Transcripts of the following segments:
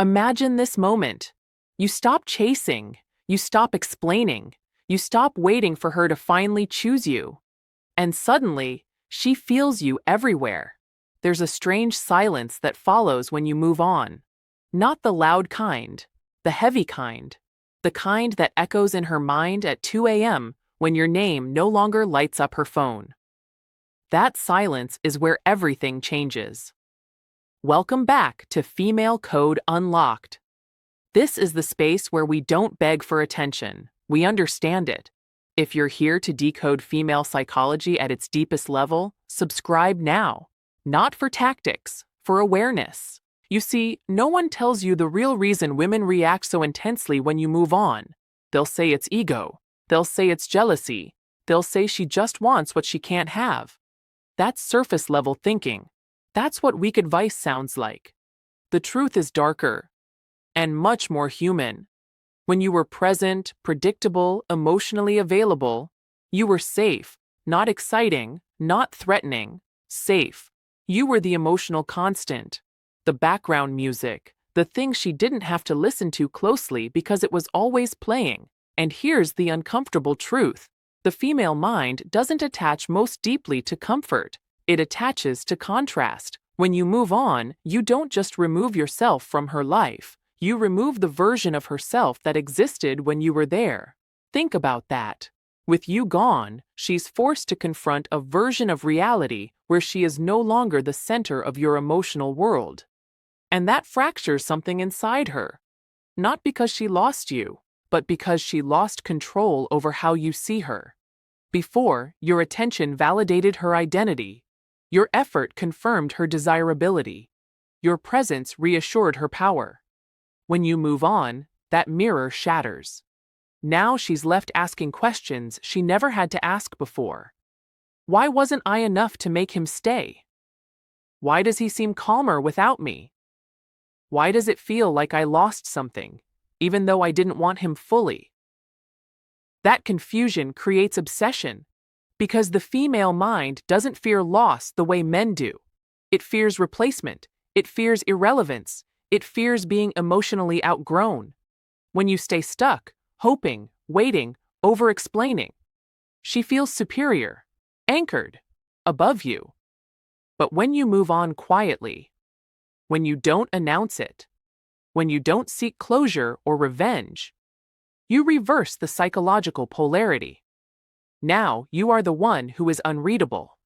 Imagine this moment. You stop chasing, you stop explaining, you stop waiting for her to finally choose you. And suddenly, she feels you everywhere. There's a strange silence that follows when you move on. Not the loud kind, the heavy kind. The kind that echoes in her mind at 2 a.m. when your name no longer lights up her phone. That silence is where everything changes. Welcome back to Female Code Unlocked. This is the space where we don't beg for attention, we understand it. If you're here to decode female psychology at its deepest level, subscribe now. Not for tactics, for awareness. You see, no one tells you the real reason women react so intensely when you move on. They'll say it's ego. They'll say it's jealousy. They'll say she just wants what she can't have. That's surface-level thinking. That's what weak advice sounds like. The truth is darker and much more human. When you were present, predictable, emotionally available, you were safe, not exciting, not threatening, safe. You were the emotional constant, the background music, the thing she didn't have to listen to closely because it was always playing. And here's the uncomfortable truth. The female mind doesn't attach most deeply to comfort. It attaches to contrast. When you move on, you don't just remove yourself from her life. You remove the version of herself that existed when you were there. Think about that. With you gone, she's forced to confront a version of reality where she is no longer the center of your emotional world. And that fractures something inside her. Not because she lost you, but because she lost control over how you see her. Before, your attention validated her identity. Your effort confirmed her desirability. Your presence reassured her power. When you move on, that mirror shatters. Now she's left asking questions she never had to ask before. Why wasn't I enough to make him stay? Why does he seem calmer without me? Why does it feel like I lost something, even though I didn't want him fully? That confusion creates obsession, because the female mind doesn't fear loss the way men do. It fears replacement. It fears irrelevance. It fears being emotionally outgrown. When you stay stuck, hoping, waiting, over-explaining, she feels superior, anchored, above you. But when you move on quietly, when you don't announce it, when you don't seek closure or revenge, you reverse the psychological polarity. Now you are the one who is unreadable.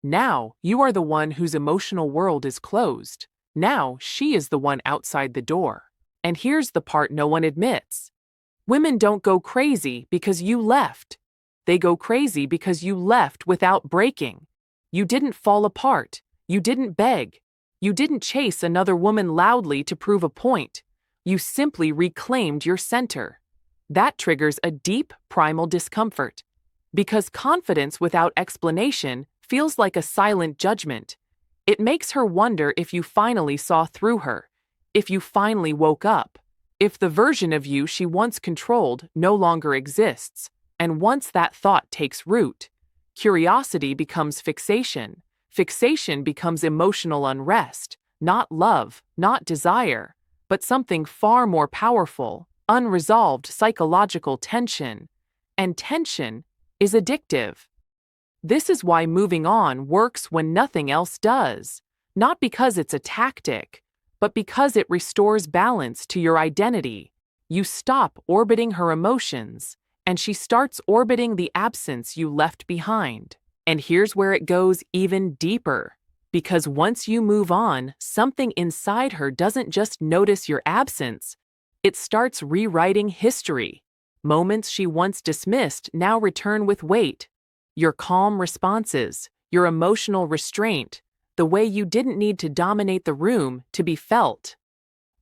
Now you are the one whose emotional world is closed. Now she is the one outside the door. And here's the part no one admits. Women don't go crazy because you left. They go crazy because you left without breaking. You didn't fall apart. You didn't beg. You didn't chase another woman loudly to prove a point. You simply reclaimed your center. That triggers a deep, primal discomfort. Because confidence without explanation feels like a silent judgment. It makes her wonder if you finally saw through her, if you finally woke up, if the version of you she once controlled no longer exists. And once that thought takes root, curiosity becomes fixation. Fixation becomes emotional unrest, not love, not desire, but something far more powerful, unresolved psychological tension. And tension is addictive. This is why moving on works when nothing else does. Not because it's a tactic, but because it restores balance to your identity. You stop orbiting her emotions, and she starts orbiting the absence you left behind. And here's where it goes even deeper. Because once you move on, something inside her doesn't just notice your absence, it starts rewriting history. Moments she once dismissed now return with weight. Your calm responses, your emotional restraint, the way you didn't need to dominate the room to be felt.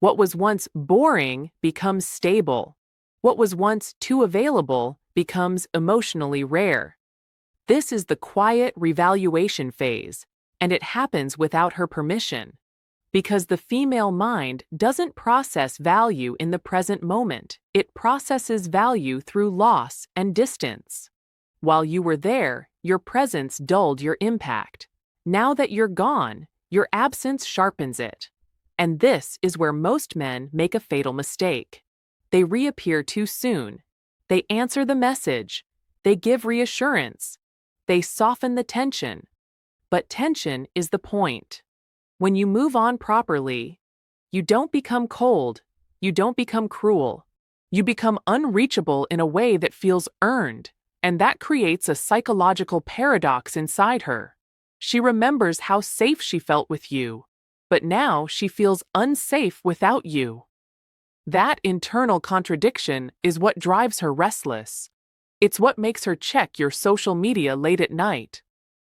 What was once boring becomes stable. What was once too available becomes emotionally rare. This is the quiet revaluation phase, and it happens without her permission. Because the female mind doesn't process value in the present moment, it processes value through loss and distance. While you were there, your presence dulled your impact. Now that you're gone, your absence sharpens it. And this is where most men make a fatal mistake. They reappear too soon. They answer the message. They give reassurance. They soften the tension. But tension is the point. When you move on properly, you don't become cold. You don't become cruel. You become unreachable in a way that feels earned, and that creates a psychological paradox inside her. She remembers how safe she felt with you, but now she feels unsafe without you. That internal contradiction is what drives her restless. It's what makes her check your social media late at night.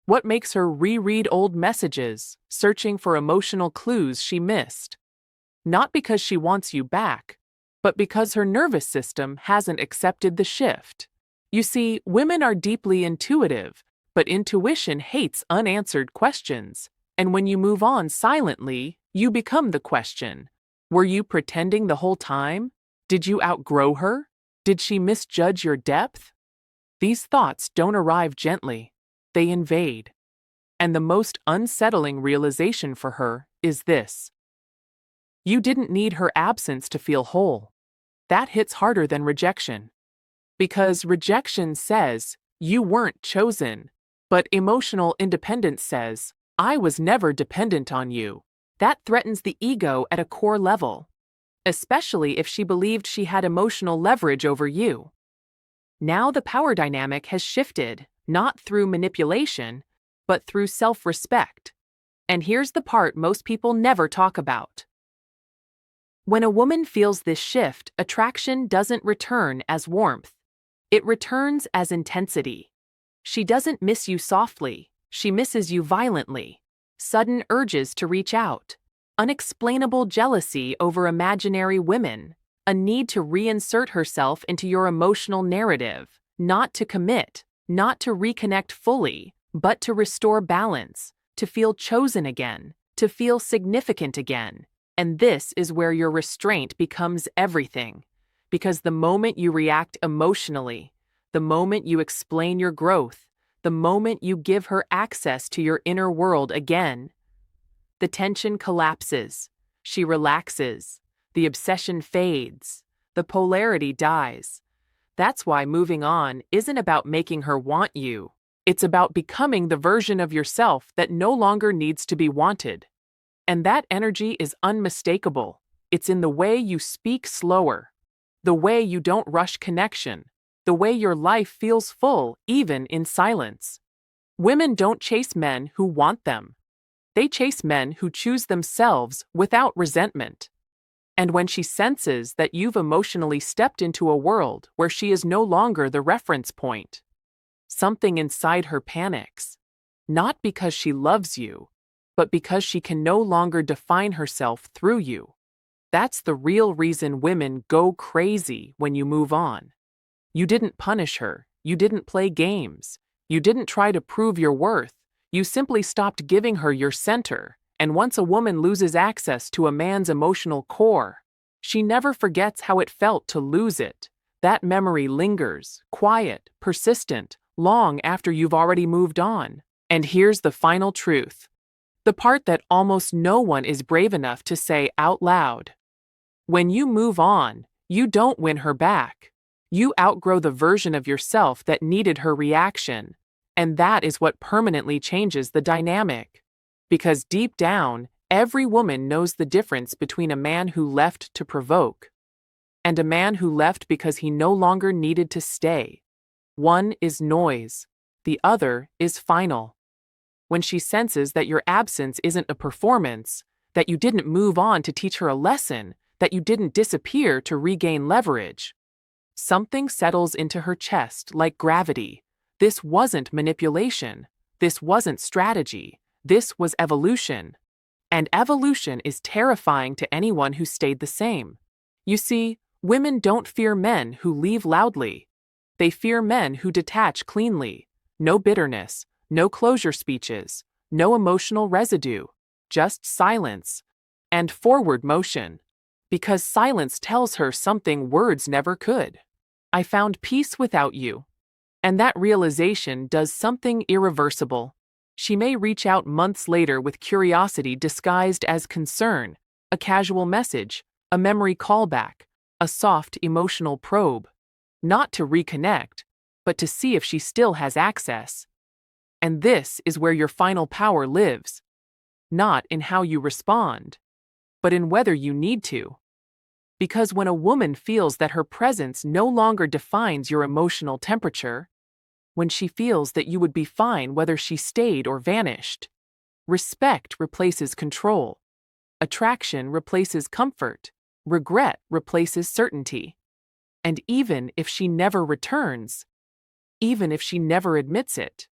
What makes her reread old messages, searching for emotional clues she missed. Not because she wants you back, but because her nervous system hasn't accepted the shift. You see, women are deeply intuitive, but intuition hates unanswered questions. And when you move on silently, you become the question. Were you pretending the whole time? Did you outgrow her? Did she misjudge your depth? These thoughts don't arrive gently. They invade. And the most unsettling realization for her is this. You didn't need her absence to feel whole. That hits harder than rejection. Because rejection says, you weren't chosen. But emotional independence says, I was never dependent on you. That threatens the ego at a core level. Especially if she believed she had emotional leverage over you. Now the power dynamic has shifted, not through manipulation, but through self-respect. And here's the part most people never talk about. When a woman feels this shift, attraction doesn't return as warmth. It returns as intensity. She doesn't miss you softly, she misses you violently. Sudden urges to reach out. Unexplainable jealousy over imaginary women. A need to reinsert herself into your emotional narrative. Not to commit, not to reconnect fully, but to restore balance, to feel chosen again, to feel significant again. And this is where your restraint becomes everything. Because the moment you react emotionally, the moment you explain your growth, the moment you give her access to your inner world again, the tension collapses, she relaxes, the obsession fades, the polarity dies. That's why moving on isn't about making her want you. It's about becoming the version of yourself that no longer needs to be wanted. And that energy is unmistakable. It's in the way you speak slower, the way you don't rush connection, the way your life feels full even in silence. Women don't chase men who want them. They chase men who choose themselves without resentment. And when she senses that you've emotionally stepped into a world where she is no longer the reference point, something inside her panics. Not because she loves you, but because she can no longer define herself through you. That's the real reason women go crazy when you move on. You didn't punish her. You didn't play games. You didn't try to prove your worth. You simply stopped giving her your center. And once a woman loses access to a man's emotional core, she never forgets how it felt to lose it. That memory lingers, quiet, persistent, long after you've already moved on. And here's the final truth. The part that almost no one is brave enough to say out loud. When you move on, you don't win her back. You outgrow the version of yourself that needed her reaction. And that is what permanently changes the dynamic. Because deep down, every woman knows the difference between a man who left to provoke and a man who left because he no longer needed to stay. One is noise. The other is final. When she senses that your absence isn't a performance, that you didn't move on to teach her a lesson, that you didn't disappear to regain leverage, something settles into her chest like gravity. This wasn't manipulation. This wasn't strategy. This was evolution. And evolution is terrifying to anyone who stayed the same. You see, women don't fear men who leave loudly. They fear men who detach cleanly. No bitterness. No closure speeches, no emotional residue, just silence and forward motion. Because silence tells her something words never could. I found peace without you. And that realization does something irreversible. She may reach out months later with curiosity disguised as concern, A casual message, a memory callback, a soft emotional probe. Not to reconnect, but to see if she still has access. And this is where your final power lives. Not in how you respond, but in whether you need to. Because when a woman feels that her presence no longer defines your emotional temperature, when she feels that you would be fine whether she stayed or vanished, respect replaces control. Attraction replaces comfort. Regret replaces certainty. And even if she never returns, even if she never admits it,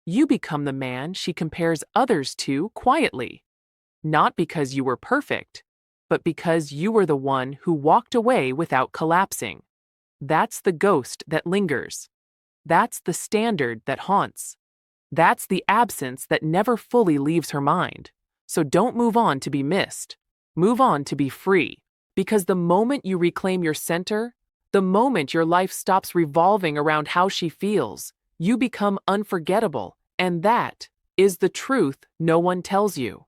you become the man she compares others to quietly. Not because you were perfect, but because you were the one who walked away without collapsing. That's the ghost that lingers. That's the standard that haunts. That's the absence that never fully leaves her mind. So don't move on to be missed. Move on to be free. Because the moment you reclaim your center, the moment your life stops revolving around how she feels, you become unforgettable, and that is the truth no one tells you.